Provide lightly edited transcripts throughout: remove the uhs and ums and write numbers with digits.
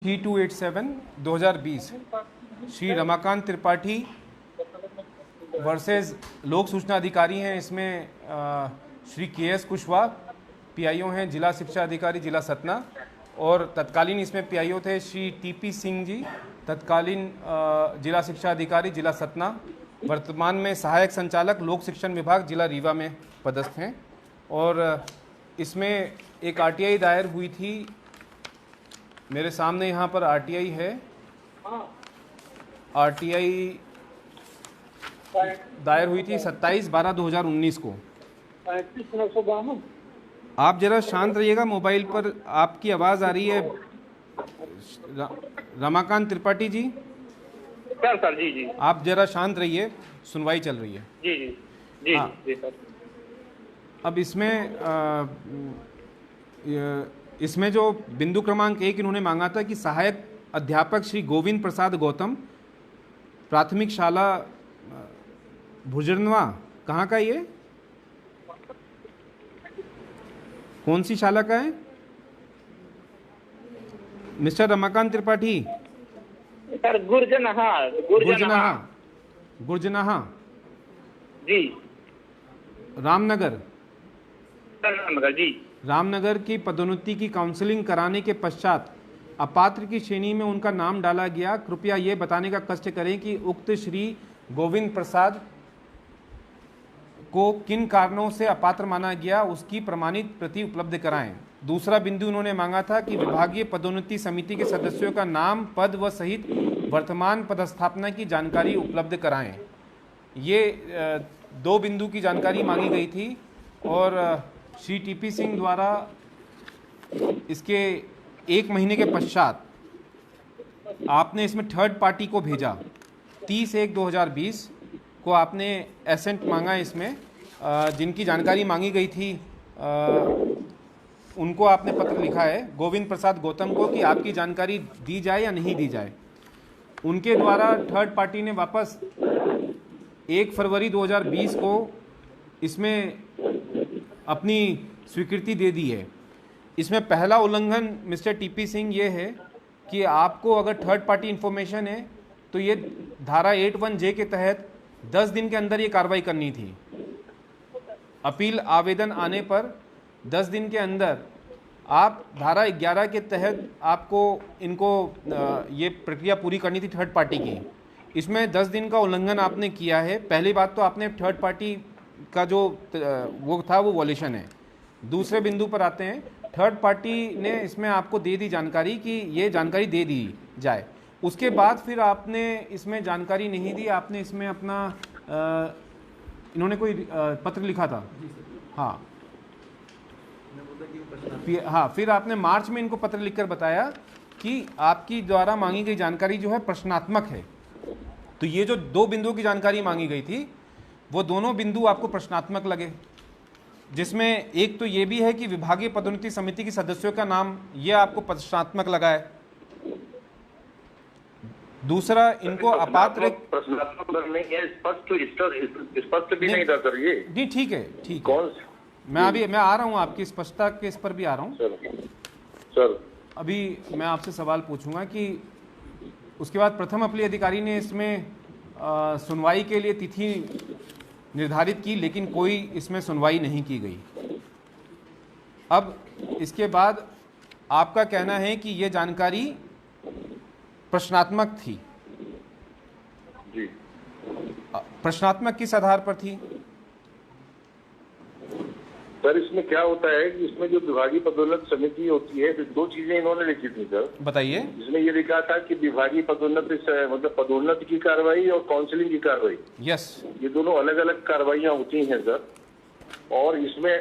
3287 2020 Shri Ramakant Tripathi versus लोक सूचना अधिकारी हैं। इसमें श्री के.एस. कुशवाहा पीआईओ हैं, जिला शिक्षा अधिकारी जिला सतना, और तत्कालीन इसमें पीआईओ थे श्री टी.पी. सिंह जी, तत्कालीन जिला शिक्षा अधिकारी जिला सतना, वर्तमान में सहायक संचालक लोक शिक्षण विभाग जिला रीवा में पदस्थ हैं। और इसमें एक आरटीआई दायर हुई थी, मेरे सामने यहाँ पर आरटीआई है। आरटीआई दायर हुई थी 27/12/2019 को। आप जरा शांत रहिएगा, मोबाइल पर आपकी आवाज़ आ रही है। रमाकांत त्रिपाठी जी, सर जी जी, आप जरा शांत रहिए, सुनवाई चल रही है। जी जी जी हाँ। जी सर। अब इसमें जो बिंदु क्रमांक 1 इन्होंने मांगा था कि सहायक अध्यापक श्री गोविंद प्रसाद गौतम, प्राथमिक शाला भुजरनवा, कहाँ का ये, कौन सी शाला का है मिस्टर रमाकांत त्रिपाठी? सर गुरजनाहा जी, रामनगर जी। रामनगर की पदोन्नति की काउंसलिंग कराने के पश्चात अपात्र की श्रेणी में उनका नाम डाला गया। कृपया ये बताने का कष्ट करें कि उक्त श्री गोविंद प्रसाद को किन कारणों से अपात्र माना गया, उसकी प्रमाणित प्रति उपलब्ध कराएं। दूसरा बिंदु उन्होंने मांगा था कि विभागीय पदोन्नति समिति के सदस्यों का नाम, पद व सहित वर्तमान पदस्थापना की जानकारी उपलब्ध कराएं। ये 2 बिंदु की जानकारी मांगी गई थी और श्री टी.पी. सिंह द्वारा इसके 1 महीने के पश्चात आपने इसमें थर्ड पार्टी को भेजा। 30/1/2020 को आपने एसेंट मांगा। इसमें जिनकी जानकारी मांगी गई थी उनको आपने पत्र लिखा है गोविंद प्रसाद गौतम को कि आपकी जानकारी दी जाए या नहीं दी जाए। उनके द्वारा थर्ड पार्टी ने वापस 1 फरवरी 2020 को इसमें अपनी स्वीकृति दे दी है। इसमें पहला उल्लंघन मिस्टर टी.पी. सिंह ये है कि आपको अगर थर्ड पार्टी इंफॉर्मेशन है तो ये धारा 81J के तहत 10 दिन के अंदर ये कार्रवाई करनी थी। अपील आवेदन आने पर 10 दिन के अंदर आप धारा 11 के तहत आपको इनको ये प्रक्रिया पूरी करनी थी थर्ड पार्टी की। इसमें 10 दिन का उल्लंघन आपने किया है। पहली बात तो आपने थर्ड पार्टी का जो वो था वो वॉल्यूशन है। दूसरे बिंदु पर आते हैं, थर्ड पार्टी ने इसमें आपको दे दी जानकारी कि ये जानकारी दे दी जाए। उसके बाद फिर आपने इसमें जानकारी नहीं दी। आपने इसमें अपना इन्होंने कोई पत्र लिखा था। हाँ हाँ, फिर आपने मार्च में इनको पत्र लिखकर बताया कि आपकी द्वारा मांगी गई जानकारी जो है प्रश्नात्मक है। तो ये जो 2 बिंदुओं की जानकारी मांगी गई थी वो दोनों बिंदु आपको प्रश्नात्मक लगे, जिसमें एक तो ये भी है कि विभागीय पदोन्नति समिति के सदस्यों का नाम ये आपको प्रश्नात्मक लगा है। दूसरा, इनको अपात्र प्रश्नात्मक नहीं है, स्पष्ट भी नहीं था सर ये। जी ठीक है, ठीक है। कौन? मैं आ रहा हूँ आपकी स्पष्टता के इस पर भी आ रहा हूँ सर। अभी मैं आपसे सवाल पूछूंगा कि उसके बाद प्रथम अपील अधिकारी ने इसमें सुनवाई के लिए तिथि निर्धारित की, लेकिन कोई इसमें सुनवाई नहीं की गई। अब इसके बाद आपका कहना है कि ये जानकारी प्रश्नात्मक थी। जी। प्रश्नात्मक किस आधार पर थी? सर इसमें क्या होता है कि इसमें जो विभागीय पदोन्नति समिति होती है, तो 2 चीजें इन्होंने लिखी थी सर। बताइए। इसमें ये लिखा था कि विभागीय पदोन्नति मतलब पदोन्नति की कार्रवाई और काउंसलिंग की कार्रवाई, यस, ये दोनों अलग अलग कार्रवाइयां होती हैं सर। और इसमें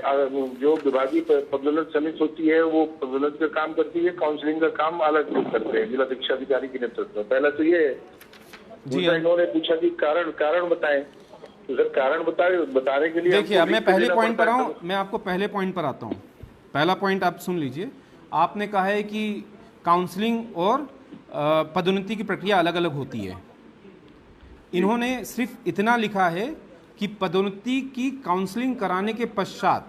जो विभागीय पदोन्नति समिति होती है वो पदोन्नति का काम करती है, काउंसलिंग का काम अलग करते हैं जिला शिक्षा अधिकारी के नेतृत्व में। पहला तो ये। दूसरा, इन्होंने पूछा कि कारण बताएं। तो सर कारण बताने के लिए देखिए, अब मैं पहले पॉइंट पर आऊँ। मैं आपको पहले पॉइंट पर आता हूँ। पहला पॉइंट आप सुन लीजिए। आपने कहा है कि काउंसलिंग और पदोन्नति की प्रक्रिया अलग अलग होती है। इन्होंने सिर्फ इतना लिखा है कि पदोन्नति की काउंसलिंग कराने के पश्चात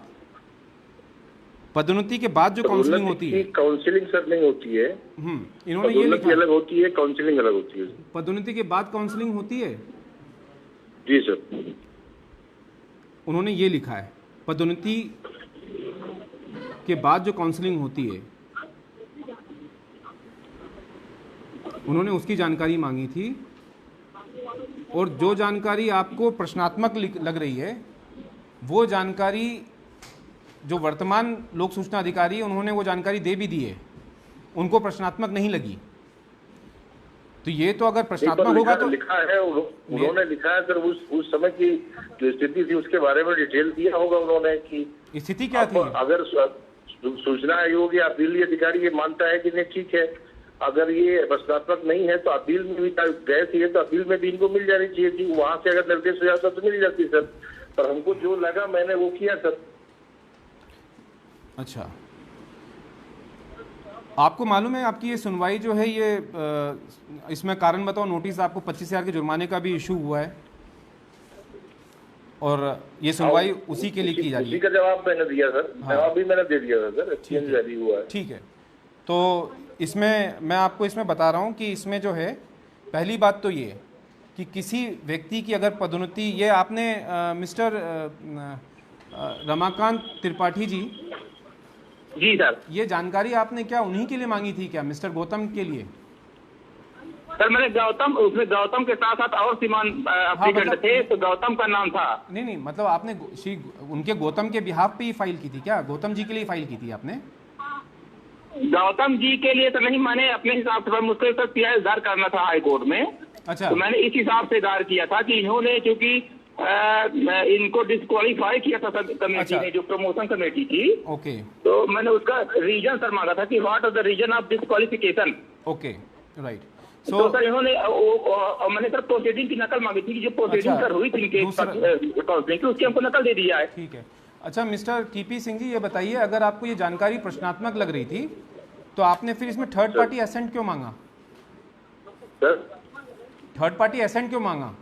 पदोन्नति के बाद जो काउंसलिंग होती है, काउंसलिंग सर नहीं होती है। इन्होंने ये लिखा अलग होती है, काउंसलिंग अलग होती है। पदोन्नति के बाद काउंसलिंग होती है। जी सर, उन्होंने ये लिखा है पदोन्नति के बाद जो काउंसलिंग होती है, उन्होंने उसकी जानकारी मांगी थी। और जो जानकारी आपको प्रश्नात्मक लग रही है, वो जानकारी जो वर्तमान लोक सूचना अधिकारी है, उन्होंने वो जानकारी दे भी दी है, उनको प्रश्नात्मक नहीं लगी। तो ये तो अगर प्रश्नात्मक होगा तो लिखा है, उन्होंने लिखा है सर, उस समय की जो स्थिति थी उसके बारे में डिटेल दिया होगा उन्होंने कि स्थिति क्या थी। अगर सूचना आयोग या अपीली अधिकारी ये मानता है कि नहीं ठीक है, अगर ये प्रश्नात्मक नहीं है तो अपील में भी गए थे, तो अपील में भी इनको मिल जानी चाहिए थी। वहां से अगर निर्देश हो जाता तो मिल जाती सर, पर हमको जो लगा मैंने वो किया सर। अच्छा, आपको मालूम है आपकी ये सुनवाई जो है ये इसमें कारण बताओ नोटिस आपको 25,000 के जुर्माने का भी इशू हुआ है, और ये सुनवाई उसी के लिए की जा रही है। उसी का जवाब मैंने दिया सर। हाँ। जवाब भी मैंने दे दिया था सर, एक्सचेंज जारी हुआ है। ठीक है, तो इसमें मैं आपको इसमें बता रहा हूँ कि इसमें जो है पहली बात तो ये कि किसी व्यक्ति की अगर पदोन्नति, ये आपने मिस्टर रमाकांत त्रिपाठी जी सर, ये जानकारी आपने क्या उन्हीं के लिए मांगी थी क्या, मिस्टर गौतम के लिए? सर मैंने गौतम, उसमें गौतम के साथ साथ और सीमान मतलब, थे, तो गौतम का नाम था। नहीं मतलब आपने उनके गौतम के बिहाफ पे ही फाइल की थी क्या? गौतम जी के लिए फाइल की थी आपने? गौतम जी के लिए तो नहीं, मैंने अपने हिसाब से मुझको सर पीआई दायर करना था हाई कोर्ट में। अच्छा, तो मैंने इस हिसाब से दायर किया था कि इन्होंने चूंकि इनको डिस्क्वालीफाई किया था कमेटी ने, जो प्रमोशन कमेटी थी। ओके, तो मैंने उसका रीजन सर मांगा था कि what is the reason of disqualification. Okay, right. तो सर इन्होंने मैंने सर प्रोसीडिंग की नकल मांगी थी कि जो प्रोसीडिंग सर हुई थी इनके काउंसलिंग की, उसकी हमको नकल दे दिया है। ठीक है। अच्छा मिस्टर टीपी सिंह जी, ये बताइए, अगर आपको ये जानकारी प्रश्नात्मक लग रही थी तो आपने फिर इसमें थर्ड पार्टी एसेंट क्यों मांगा? थर्ड पार्टी एसेंट क्यों मांगा?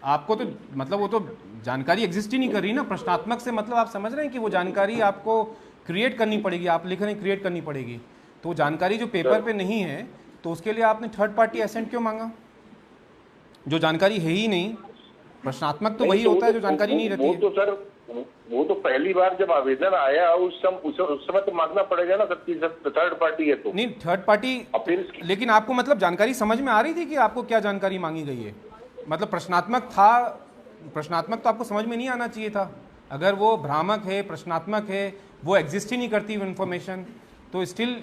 आपको तो मतलब वो तो जानकारी एग्जिस्ट ही नहीं कर रही ना। प्रश्नात्मक से मतलब आप समझ रहे हैं कि वो जानकारी आपको क्रिएट करनी पड़ेगी, आप लिख रहे हैं क्रिएट करनी पड़ेगी, तो जानकारी जो पेपर पे नहीं है तो उसके लिए आपने थर्ड पार्टी एसेंट क्यों मांगा, जो जानकारी है ही नहीं? प्रश्नात्मक तो वही होता है जो जानकारी नहीं रहती है। वो तो सर, वो तो पहली बार जब आवेदन आया उस समय तो मांगना पड़ेगा ना सर, थर्ड पार्टी है तो। नहीं थर्ड पार्टी, लेकिन आपको मतलब जानकारी समझ में आ रही थी कि आपको क्या जानकारी मांगी गई है? मतलब प्रश्नात्मक था, प्रश्नात्मक तो आपको समझ में नहीं आना चाहिए था। अगर वो भ्रामक है, प्रश्नात्मक है, वो एग्जिस्ट ही नहीं करती इन्फॉर्मेशन, तो स्टिल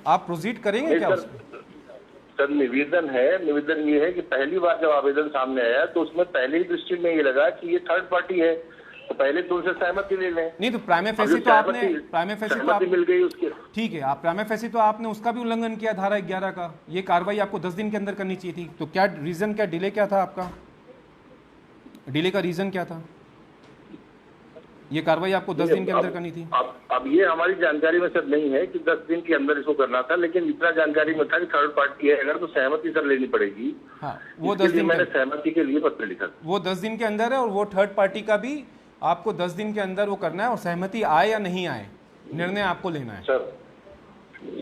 आप प्रोसीड करेंगे क्या? सर निवेदन ये है कि पहली बार जब आवेदन सामने आया तो उसमें पहले ही दृष्टि में ये लगा कि ये थर्ड पार्टी है, तो पहले तो उनसे सहमति ले लें। नहीं तो प्राइमे फेसी तो आपने मिल गई उसके। ठीक है, आप प्राइमे फेसी तो आपने उसका भी उल्लंघन किया, धारा 11 का। ये कार्रवाई आपको 10 दिन के अंदर करनी चाहिए थी। तो क्या रीजन, क्या डिले क्या था आपका? डिले का रीजन क्या था? ये कार्रवाई आपको 10 दिन के अंदर करनी थी। अब ये हमारी जानकारी में सर नहीं है कि 10 दिन के अंदर इसको करना था, लेकिन इतना जानकारी में था कि थर्ड पार्टी है, अगर तो सहमति सर लेनी पड़ेगी। हाँ, वो 10 दिन मैंने सहमति के लिए पत्र लिखा, वो 10 दिन के अंदर है, और वो थर्ड पार्टी का भी आपको 10 दिन के अंदर वो करना है, और सहमति आए या नहीं आए निर्णय आपको लेना है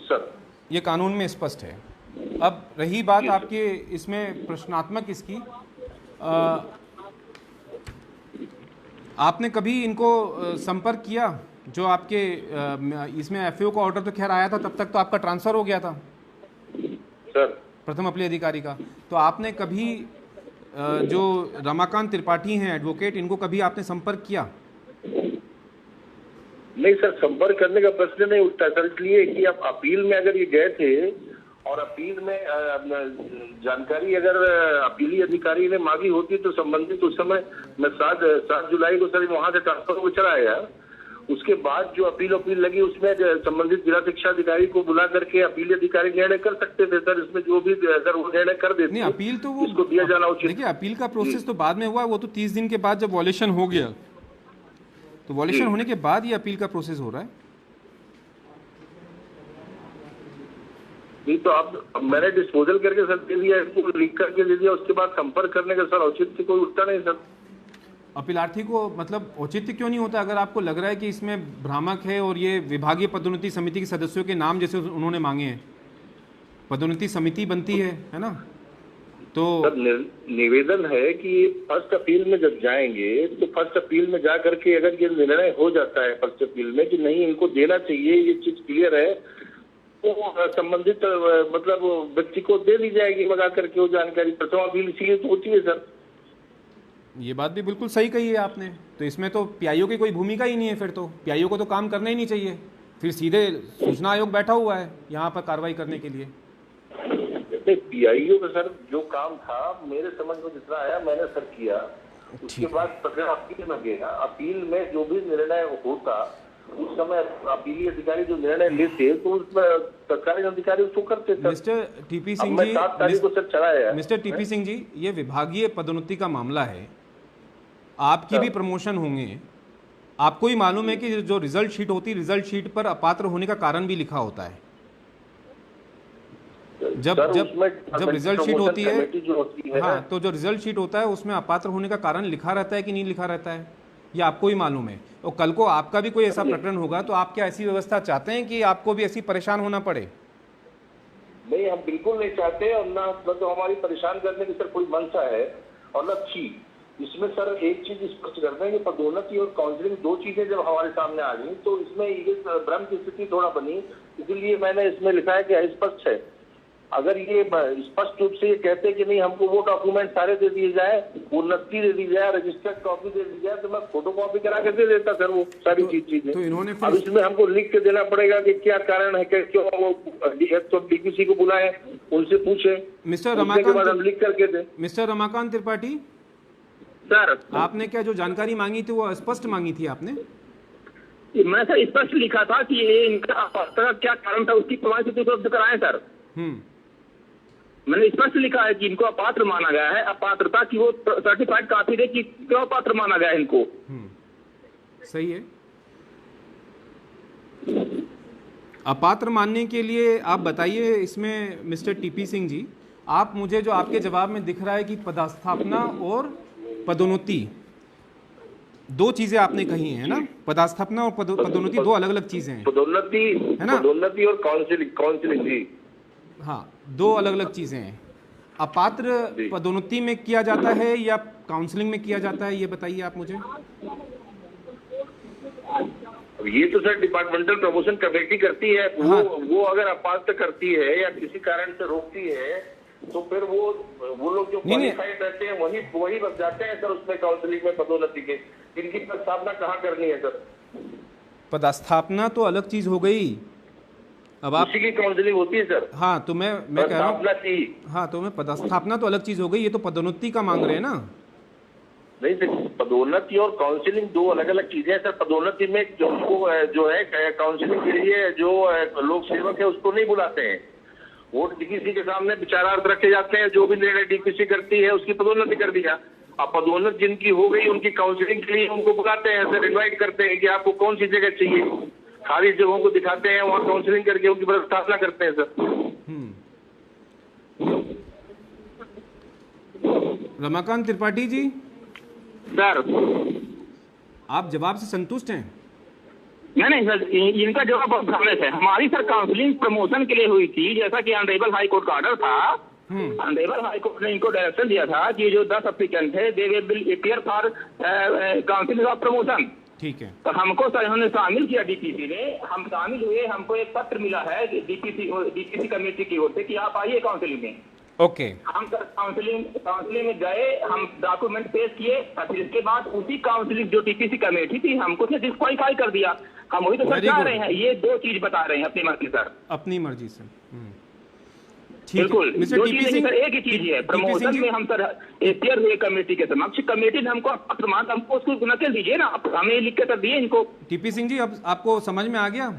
सर। ये कानून में स्पष्ट है। अब रही बात आपके इसमें प्रश्नात्मक इसकी, आपने कभी इनको संपर्क किया? जो आपके इसमें एफएओ का ऑर्डर तो खैर आया था, तब तक तो आपका ट्रांसफर हो गया था सर, प्रथम अपील अधिकारी का। तो आपने कभी जो रमाकांत त्रिपाठी हैं एडवोकेट, इनको कभी आपने संपर्क किया? नहीं सर, संपर्क करने का प्रश्न नहीं उठता सर, इसलिए कि आप अपील में अगर ये गए थे और अपील में जानकारी अगर अपीली अधिकारी ने मांगी होती तो संबंधित उस समय मैं 7 जुलाई को सर वहां से ट्रांसफर हो चला आया। उसके बाद जो अपील लगी उसमें संबंधित जिला शिक्षा अधिकारी को बुला करके अपील अधिकारी निर्णय कर सकते थे सर, इसमें जो भी अगर वो निर्णय कर देते। नहीं, अपील तो वो इसको दिया जाना उचित। देखिए, अपील का प्रोसेस तो बाद में हुआ, वो तो 30 दिन के बाद जब वॉल्यूशन हो गया, तो वॉल्यूशन होने के बाद ये अपील का प्रोसेस हो रहा है। नहीं तो अब मैंने डिस्पोजल करके सर दे दिया, इसको लिख करके दे दिया, उसके बाद संपर्क करने का सर औचित्य कोई उठता नहीं सर। अपीलार्थी को मतलब औचित्य क्यों नहीं होता अगर आपको लग रहा है कि इसमें भ्रामक है और ये विभागीय पदोन्नति समिति के सदस्यों के नाम जैसे उन्होंने मांगे हैं, पदोन्नति समिति बनती है ना? तो सर निवेदन है कि फर्स्ट अपील में जब जाएंगे तो फर्स्ट अपील में जा करके अगर ये निर्णय हो जाता है फर्स्ट अपील में कि नहीं इनको देना चाहिए, ये चीज क्लियर है, तो संबंधित मतलब व्यक्ति को दे दी जाएगी मंगा करके वो जानकारी। प्रथम अपील इसीलिए तो होती है सर। ये बात भी बिल्कुल सही कही है आपने। तो इसमें तो पीआईओ की कोई भूमिका ही नहीं है, फिर तो पीआईओ को तो काम करना ही नहीं चाहिए, फिर सीधे सूचना आयोग बैठा हुआ है यहाँ पर कार्रवाई करने के लिए। पीआईओ का सर जो काम था मेरे समझ में जितना आया मैंने सर किया, उसके बाद प्रकरण अपील में गया। अपील में जो भी निर्णय होता उस समय अपीली अधिकारी जो निर्णय लेते तो उसमें सरकारी अधिकारी उसको करते। मिस्टर टीपी सिंह जी, 7 तारीख को सर चलाया है। मिस्टर टीपी सिंह जी, ये विभागीय पदोन्नति का मामला है, आपकी भी प्रमोशन होंगे, आपको ही मालूम है कि जो रिजल्ट शीट होती है रिजल्ट शीट पर अपात्र होने का कारण भी लिखा होता है। जब रिजल्ट शीट होती है हाँ, तो जो रिजल्ट शीट होता है उसमें अपात्र होने का कारण लिखा रहता है कि नहीं लिखा रहता है, ये आपको ही मालूम है। और कल को आपका भी कोई ऐसा प्रकरण होगा तो आप क्या ऐसी व्यवस्था चाहते हैं कि आपको भी ऐसी परेशान होना पड़े? नहीं, हम बिल्कुल नहीं चाहते, और ना तो हमारी परेशान करने की सर कोई मंशा है और न थी। इसमें सर एक चीज स्पष्ट करते हैं कि पदोन्नति और काउंसलिंग दो चीजें जब हमारे सामने आ गई तो इसमें ये भ्रम की स्थिति थोड़ा बनी, इसलिए मैंने इसमें लिखा है कि अस्पष्ट है। अगर ये स्पष्ट रूप से ये कहते हैं कि नहीं हमको वो डॉक्यूमेंट सारे दे दिए जाए, उन्नति दे दी जाए, रजिस्टर्ड कॉपी दे दी जाए, तो मैं फोटो कॉपी करा के दे देता सर वो सारी चीजें। तो इन्होंने अब इसमें हमको लिख के देना पड़ेगा कि क्या कारण है, क्यों वो तो डीपीसी को बुलाए, उनसे पूछे, मिस्टर रमाकांत लिख करके दे। मिस्टर रमाकांत त्रिपाठी सर, आपने क्या जो जानकारी मांगी थी वो स्पष्ट मांगी थी आपने? मैं सर स्पष्ट लिखा था कि ये इनका अपात्रता क्या कारण था उसकी प्रमाण सूची उपलब्ध कराएं सर। मैंने स्पष्ट लिखा है कि इनको अपात्र माना गया है, अपात्रता की वो सर्टिफाइड कॉपी दे कि क्यों अपात्र माना गया है इनको। सही है। अपात्र मानने के लिए आप बताइए इसमें मिस्टर टीपी सिंह जी, आप मुझे जो आपके जवाब में दिख रहा है कि पदस्थापना और पदोन्नति दो चीजें आपने कही हैं ना, पदस्थापना और पदोन्नति दो अलग अलग चीजें हैं, पदोन्नति है ना, पदोन्नति और काउंसलिंग जी हाँ, दो अलग अलग चीजें हैं। अपात्र पदोन्नति में किया जाता है या काउंसलिंग में किया जाता है, ये बताइए आप मुझे। ये तो सर डिपार्टमेंटल प्रमोशन कमेटी करती है। हाँ। वो अगर अपात्र करती है या किसी कारण से रोकती है तो फिर वो लोग जो क्वालिफाइड रहते हैं वही बच जाते हैं सर उसमें काउंसलिंग में पदोन्नति के। इनकी प्रस्तावना कहाँ करनी है सर? पदस्थापना तो अलग चीज हो गई, अब आप की काउंसलिंग होती है सर। हाँ, तो मैं कह रहा हूँ हाँ, तो मैं पदस्थापना तो अलग चीज हो गई, ये तो पदोन्नति का मांग रहे हैं ना। नहीं सर, पदोन्नति और काउंसलिंग दो अलग अलग चीजें हैं सर। पदोन्नति में जो है काउंसलिंग के लिए जो लोक सेवक है उसको नहीं बुलाते हैं, वो डीपीसी के सामने विचारार्थ रखे जाते हैं, जो भी निर्णय डीपीसी करती है उसकी पदोन्नति कर दिया। अब पदोन्नति जिनकी हो गई उनकी काउंसलिंग के लिए उनको बुलाते हैं सर, इन्वाइट करते हैं कि आपको कौन सी जगह चाहिए, खाली जगहों को दिखाते हैं, वहाँ काउंसलिंग करके उनकी प्रस्तावना करते हैं सर। रमाकांत त्रिपाठी जी सर, आप जवाब से संतुष्ट हैं? नहीं सर, इनका जवाब भ्रमित है। हमारी सर काउंसलिंग प्रमोशन के लिए हुई थी, जैसा कि ऑनरेबल हाई कोर्ट का ऑर्डर था। ऑनरेबल हाई कोर्ट ने इनको डायरेक्शन दिया था कि जो 10 एप्लीकेंट थे they will appear for counselling of promotion. ठीक है, तो हमको सर इन्होंने शामिल किया डीपीसी ने, हम शामिल हुए, हमको एक पत्र मिला है डीपीसी कमेटी की ओर से कि आप आइए काउंसलिंग में। ओके, हम सर काउंसलिंग में गए, हम डॉक्यूमेंट पेश किए, फिर इसके बाद उसी काउंसलिंग जो डीपीसी कमेटी थी हमको डिस्क्वालीफाई कर दिया। हम वही तो सर चाह रहे हैं, ये दो चीज बता रहे हैं अपनी मर्जी सर, अपनी मर्जी से। बिल्कुल, दो चीजें सर, एक ही चीज है। प्रमोशन में हम सर एपियर हुए कमेटी के समक्ष, कमेटी ने हमको प्रमाण, हमको उसको नकल दीजिए ना, हमें लिख के कर दिए इनको। टीपी सिंह जी, अब आपको समझ में आ गया?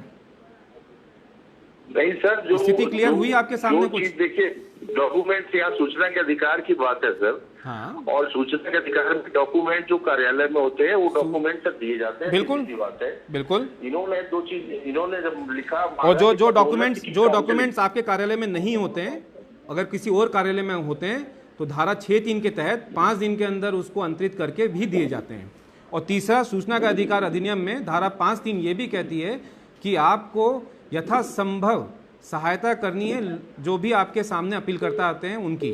नहीं सर, जो स्थिति क्लियर हुई आपके सामने? कुछ देखिए, डॉक्यूमेंट यहाँ सूचना के अधिकार की बात है सर। हाँ। और सूचना के अधिकार में डॉक्यूमेंट जो कार्यालय में होते हैं वो डॉक्यूमेंट सर दिए जाते हैं, बिल्कुल बात है। बिल्कुल, इन्होंने दो चीज इन्होंने जब लिखा, और जो डॉक्यूमेंट्स आपके कार्यालय में नहीं होते हैं, अगर किसी और कार्यालय में होते हैं तो धारा 6(3) के तहत 5 दिन के अंदर उसको अंतरित करके भी दिए जाते हैं। और तीसरा, सूचना का अधिकार अधिनियम में धारा 5(3) ये भी कहती है कि आपको यथासंभव सहायता करनी है जो भी आपके सामने अपील करता आते हैं उनकी।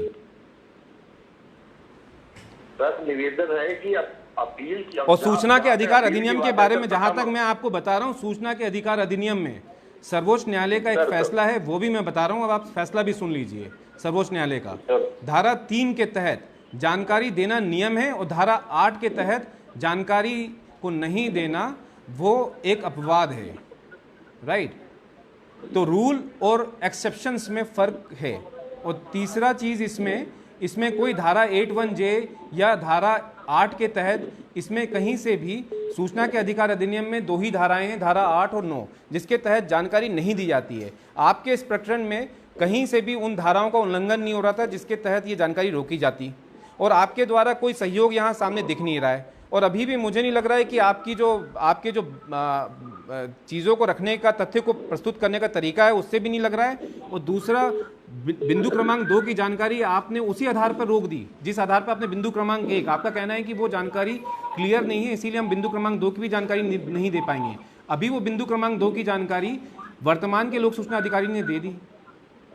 सर निवेदन है कि अपील की और सूचना के अधिकार अधिनियम के बारे में जहां तक मैं आपको बता रहा हूं, सूचना के अधिकार अधिनियम में सर्वोच्च न्यायालय का एक फैसला है, वो भी मैं बता रहा हूं, अब आप फैसला भी सुन लीजिए। सर्वोच्च न्यायालय का धारा 3 के तहत जानकारी देना नियम है और धारा 8 के तहत जानकारी को नहीं देना वो एक अपवाद है, राइट। तो रूल और एक्सेप्शंस में फर्क है। और तीसरा चीज इसमें कोई धारा 81(j) या धारा 8 के तहत इसमें कहीं से भी सूचना के अधिकार अधिनियम में 2 ही धाराएं हैं, धारा 8 और 9, जिसके तहत जानकारी नहीं दी जाती है। आपके इस प्रकरण में कहीं से भी उन धाराओं का उल्लंघन नहीं हो रहा था जिसके तहत ये जानकारी रोकी जाती, और आपके द्वारा कोई सहयोग यहाँ सामने दिख नहीं रहा है। और अभी भी मुझे नहीं लग रहा है कि आपके जो चीज़ों को रखने का, तथ्य को प्रस्तुत करने का तरीका है, उससे भी नहीं लग रहा है। और दूसरा, बिंदु क्रमांक 2 की जानकारी आपने उसी आधार पर रोक दी जिस आधार पर आपने बिंदु क्रमांक 1, आपका कहना है कि वो जानकारी क्लियर नहीं है, इसीलिए हम बिंदु क्रमांक 2 की भी जानकारी नहीं दे पाएंगे। अभी वो बिंदु क्रमांक 2 की जानकारी वर्तमान के लोक सूचना अधिकारी ने दे दी,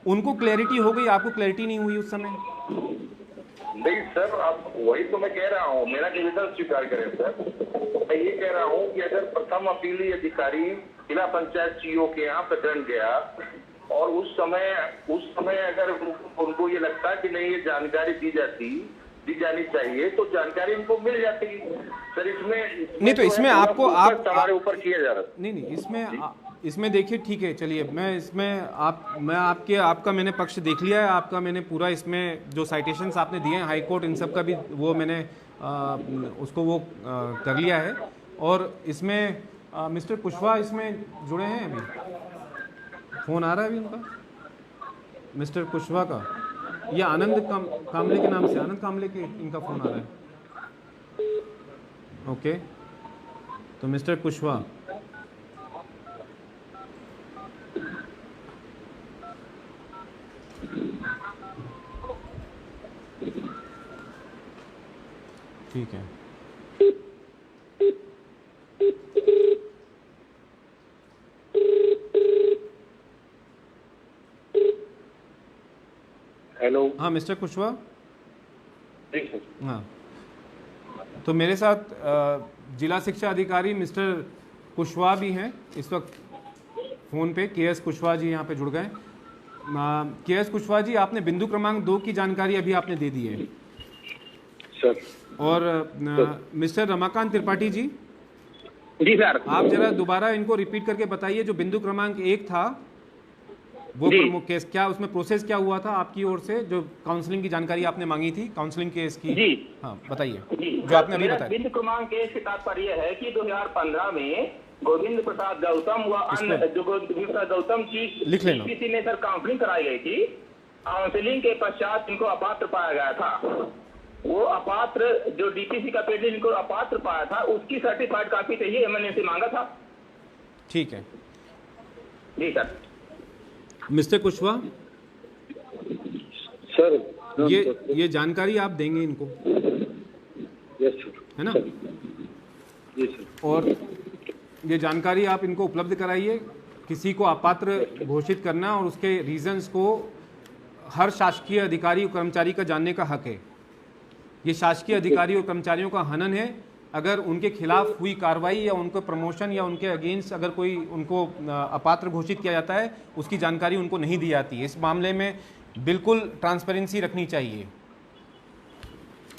उनको क्लैरिटी हो गई, आपको क्लैरिटी नहीं हुई उस समय। नहीं सर, अब वही तो मैं कह रहा हूँ, मेरा निवेदन स्वीकार करें सर। मैं ये कह रहा हूँ कि अगर प्रथम अपीली अधिकारी जिला पंचायत सीईओ के यहाँ प्रकरण गया और उस समय अगर उनको ये लगता है कि नहीं ये जानकारी दी जानी चाहिए, तो जानकारी उनको मिल जाती सर। इसमें नहीं, तो इसमें आपको हमारे ऊपर किया जा रहा है। नहीं, इसमें देखिए, ठीक है, चलिए मैं आपका मैंने पक्ष देख लिया है, आपका मैंने पूरा इसमें जो साइटेशंस आपने दिए हैं हाई कोर्ट, इन सब का भी वो मैंने उसको वो कर लिया है। और इसमें मिस्टर कुशवाहा इसमें जुड़े हैं, अभी फ़ोन आ रहा है अभी उनका, मिस्टर कुशवाहा का, या आनंद कामले के नाम से, आनंद कामले के इनका फ़ोन आ रहा है। ओके, तो मिस्टर कुशवाहा, ठीक है। हेलो, हाँ मिस्टर कुशवाहा, ठीक है। हाँ, तो मेरे साथ जिला शिक्षा अधिकारी मिस्टर कुशवाहा भी हैं इस वक्त फ़ोन पे। KS कुशवाहा जी यहाँ पे जुड़ गए। KS कुशवाहा जी, आपने बिंदु क्रमांक 2 की जानकारी अभी आपने दे दी है सर। और मिस्टर रमाकांत त्रिपाठी जी सर, आप जरा दोबारा इनको रिपीट करके बताइए, जो बिंदु क्रमांक 1 था वो प्रमुख केस, क्या उसमें प्रोसेस क्या हुआ था आपकी ओर से, जो काउंसलिंग की जानकारी आपने मांगी थी, काउंसलिंग केस की जी, हाँ बताइए जो आपने अभी बताया। बिंदु क्रमांक 1 से तात्पर्य है कि 2015 में गोविंद प्रसाद गौतम व अन्य जो गोविंद प्रसाद गौतम की किसी ने सर काउंसलिंग कराई गई थी। काउंसलिंग के पश्चात इनको अपात्र पाया गया था। वो अपात्र जो DPC का पेड इनको अपात्र पाया था, उसकी सर्टिफाइड कॉपी चाहिए, मैंने इसे मांगा था। ठीक है जी सर। मिस्टर कुशवाहा सर, ये जानकारी आप देंगे इनको? यस सर, है ना? जी सर। और ये जानकारी आप इनको उपलब्ध कराइए। किसी को अपात्र घोषित करना और उसके रीजंस को हर शासकीय अधिकारी और कर्मचारी का जानने का हक है। ये शासकीय अधिकारी और कर्मचारियों का हनन है। अगर उनके खिलाफ हुई कार्रवाई या उनको प्रमोशन या उनके अगेंस्ट अगर कोई उनको अपात्र घोषित किया जाता है, उसकी जानकारी उनको नहीं दी जाती है। इस मामले में बिल्कुल ट्रांसपेरेंसी रखनी चाहिए।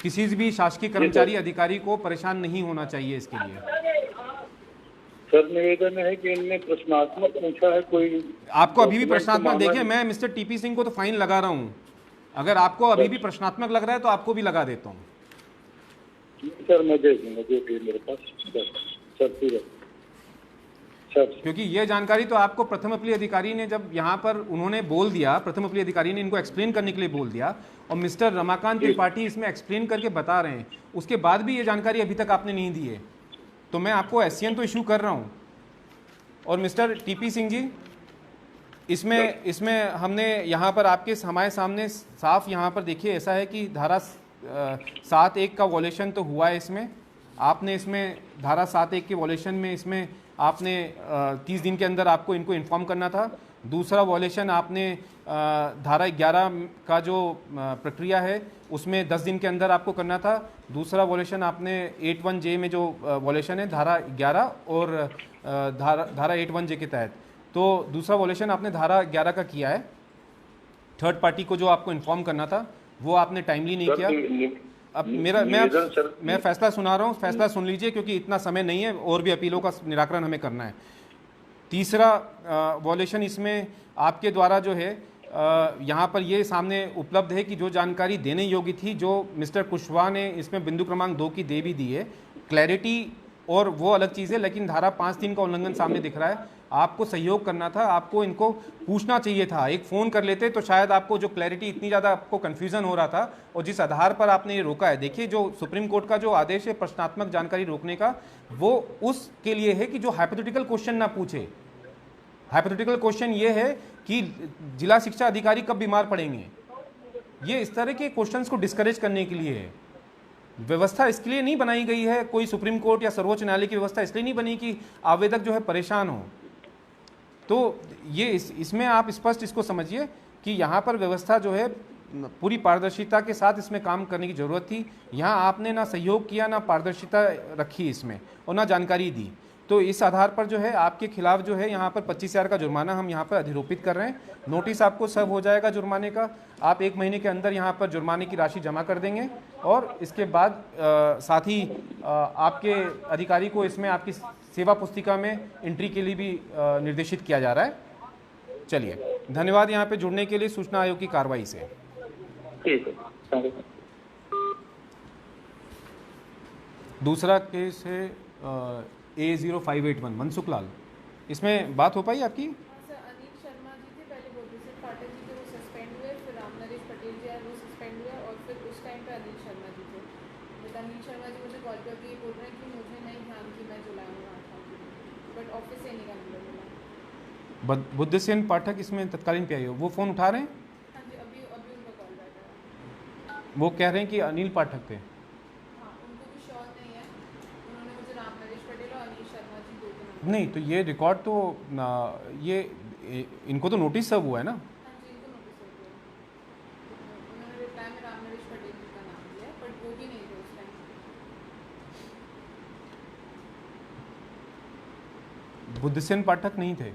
किसी भी शासकीय कर्मचारी अधिकारी को परेशान नहीं होना चाहिए इसके लिए। सर, निवेदन है कि इनने प्रश्नात्मक पूछा है कोई, आपको अभी भी प्रश्नात्मक, देखिए मैं मिस्टर TP सिंह को तो फाइन लगा रहा हूँ, अगर आपको अभी भी प्रश्नात्मक लग रहा है तो आपको भी लगा देता हूँ। सर मैं दे दूंगा जो भी मेरे पास सर, ठीक है सर। क्योंकि ये जानकारी तो आपको प्रथम अपीली अधिकारी ने जब यहाँ पर उन्होंने बोल दिया, प्रथम अपीली अधिकारी ने इनको एक्सप्लेन करने के लिए बोल दिया और मिस्टर रमाकांत त्रिपाठी इसमें एक्सप्लेन करके बता रहे हैं, उसके बाद भी ये जानकारी अभी तक आपने नहीं दी है, तो मैं आपको SCN तो इशू कर रहा हूँ। और मिस्टर TP सिंह जी, इसमें हमने यहाँ पर आपके हमारे सामने साफ यहाँ पर देखिए ऐसा है कि धारा 7(1) का वॉलेशन तो हुआ है इसमें। आपने इसमें धारा 7(1) के वॉलेशन में इसमें आपने 30 दिन के अंदर आपको इनको इन्फॉर्म करना था। दूसरा वॉलेशन आपने धारा 11 का जो प्रक्रिया है उसमें 10 दिन के अंदर आपको करना था। दूसरा वॉलेशन आपने 81J में जो वॉलेशन है धारा 11 और धारा 81J के तहत, तो दूसरा वॉलेशन आपने धारा 11 का किया है। थर्ड पार्टी को जो आपको इन्फॉर्म करना था वो आपने टाइमली नहीं किया। अब मैं फैसला सुना रहा हूँ, फैसला सुन लीजिए क्योंकि इतना समय नहीं है और भी अपीलों का निराकरण हमें करना है। तीसरा वॉलेशन इसमें आपके द्वारा जो है यहाँ पर ये सामने उपलब्ध है कि जो जानकारी देने योग्य थी जो मिस्टर कुशवाहा ने इसमें बिंदु क्रमांक 2 की दे भी दी है। क्लैरिटी और वो अलग चीज़ है, लेकिन धारा 5(3) का उल्लंघन सामने दिख रहा है। आपको सहयोग करना था, आपको इनको पूछना चाहिए था, एक फ़ोन कर लेते तो शायद आपको जो क्लैरिटी इतनी ज़्यादा आपको कन्फ्यूज़न हो रहा था और जिस आधार पर आपने ये रोका है। देखिए जो सुप्रीम कोर्ट का जो आदेश है प्रश्नात्मक जानकारी रोकने का, वो उसके लिए है कि जो हाइपोथेटिकल क्वेश्चन ना पूछे। हाइपोथेटिकल क्वेश्चन ये है कि जिला शिक्षा अधिकारी कब बीमार पड़ेंगे, ये इस तरह के क्वेश्चंस को डिस्करेज करने के लिए है। व्यवस्था इसके लिए नहीं बनाई गई है, कोई सुप्रीम कोर्ट या सर्वोच्च न्यायालय की व्यवस्था इसलिए नहीं बनी कि आवेदक जो है परेशान हो। तो ये इसमें आप स्पष्ट इसको समझिए कि यहाँ पर व्यवस्था जो है पूरी पारदर्शिता के साथ इसमें काम करने की ज़रूरत थी। यहाँ आपने ना सहयोग किया, ना पारदर्शिता रखी इसमें और ना जानकारी दी। तो इस आधार पर जो है आपके खिलाफ जो है यहाँ पर 25,000 का जुर्माना हम यहाँ पर अधिरोपित कर रहे हैं। नोटिस आपको सर्व हो जाएगा जुर्माने का, आप 1 महीने के अंदर यहाँ पर जुर्माने की राशि जमा कर देंगे और इसके बाद साथ ही आपके अधिकारी को इसमें आपकी सेवा पुस्तिका में एंट्री के लिए भी निर्देशित किया जा रहा है। चलिए, धन्यवाद यहाँ पे जुड़ने के लिए सूचना आयोग की कार्रवाई से। ठीक है। दूसरा केस है A0581 मनसुख लाल, इसमें बात हो पाई आपकी? सर, अनिल शर्मा जी थे, पहले बुद्धसिंह पाठक जी थे, वो सस्पेंड हुए, फिर रामनरेश पटेल जी आए, वो सस्पेंड हुए और फिर उस टाइम पे अनिल शर्मा जी थे। बट अनिल शर्मा जी मुझे कॉल करके ये बोल रहे हैं कि मुझे नहीं ध्यान कि मैं जुलाई में वहाँ था, बट ऑफिस से नहीं का नंबर मिला। बुद्धसिंह पाठक इसमें तत्कालीन पे आई हो, वो फ़ोन उठा रहे हैं? हाँ जी, अभी उनका कॉल बैठा है। वो कह रहे हैं कि अनिल पाठक थे। हाँ, उनको भी श्योर नहीं है, उन्होंने मुझे रामनरेश पटेल और अनिल शर्मा जी दो के नहीं तो ये रिकॉर्ड तो ये इनको तो नोटिस सब हुआ है ना। हाँ जी, इनको नोटिस हो गया। उन्होंने रिप्लाई में रामनरेश पटेल जी का नाम दिया, बट वो भी नहीं थे उस टाइम। बुद्धसेन पाठक नहीं थे,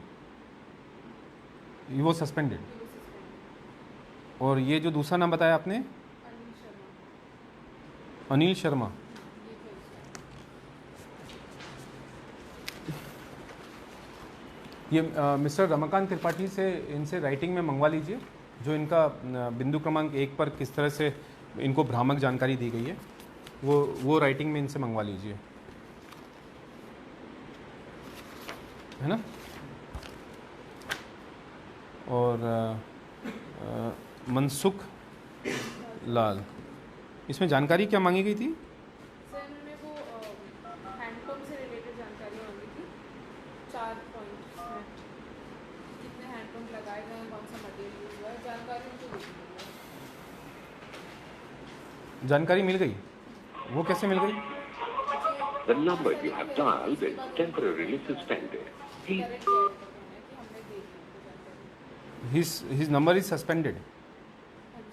वो सस्पेंडेड। और ये जो दूसरा नाम बताया आपने, अनिल शर्मा, अनिल शर्मा, ये थे उस टाइम। ये मिस्टर रमाकांत त्रिपाठी से इनसे राइटिंग में मंगवा लीजिए जो इनका बिंदु क्रमांक 1 पर किस तरह से इनको भ्रामक जानकारी दी गई है, वो राइटिंग में इनसे मंगवा लीजिए, है ना। और मनसुख लाल, इसमें जानकारी क्या मांगी गई थी? सर, इन्होंने वो हैंडपम्प से रिलेटेड जानकारी मांगी थी, 4 पॉइंट्स में, कितने हैंडपम्प लगाए गए हैं, कौन सा मटेरियल यूज हुआ है, जानकारी उनको दे दी गई है। जानकारी मिल गई, वो कैसे मिल गई? The number you have dialed is temporarily suspended. Please correct किया है कि हमने दे दी उनको जानकारी। हिज नंबर इज सस्पेंडेड, हाँ जी,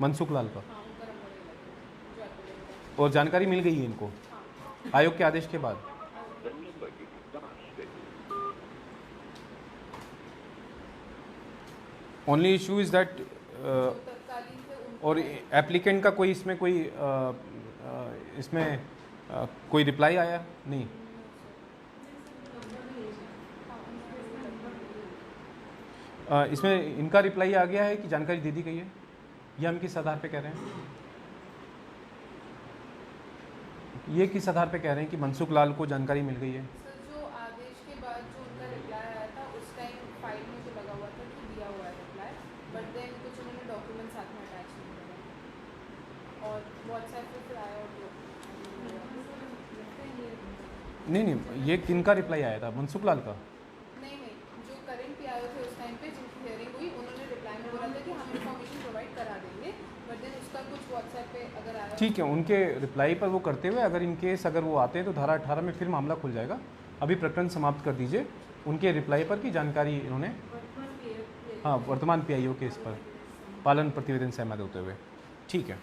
मनसुख लाल का, हाँ, उनका नंबर ही लगा जो आपको देगा। और जानकारी मिल गई है इनको हाँ, आयोग के आदेश के बाद। the number you have dialed is only issue is that जो तत्कालीन थे उनको और एप्लीकेंट का कोई इसमें कोई कोई रिप्लाई आया नहीं? इसमें इनका रिप्लाई आ गया है कि जानकारी दे दी गई है, ये हम किस आधार पे कह रहे हैं? ये किस आधार पे कह रहे हैं कि मनसुख लाल को जानकारी मिल गई है? सर, जो आदेश के बाद जो उनका रिप्लाई आया था उस टाइम फाइल में जो लगा हुआ था कि दिया हुआ है रिप्लाई, बट देन कुछ उन्होंने डॉक्यूमेंट साथ में अटैच नहीं करा और व्हाट्सएप पे फिर आया और नहीं, ये किनका रिप्लाई आया था? मनसुख लाल का? नहीं, जो करेंट पी आए थे उस टाइम पे, ठीक है, उनके रिप्लाई पर वो करते हुए अगर इन केस अगर वो आते हैं तो धारा 18 में फिर मामला खुल जाएगा। अभी प्रकरण समाप्त कर दीजिए। उनके रिप्लाई पर की जानकारी इन्होंने, हाँ, वर्तमान PIO के इस पर पालन प्रतिवेदन सहमत होते हुए। ठीक है।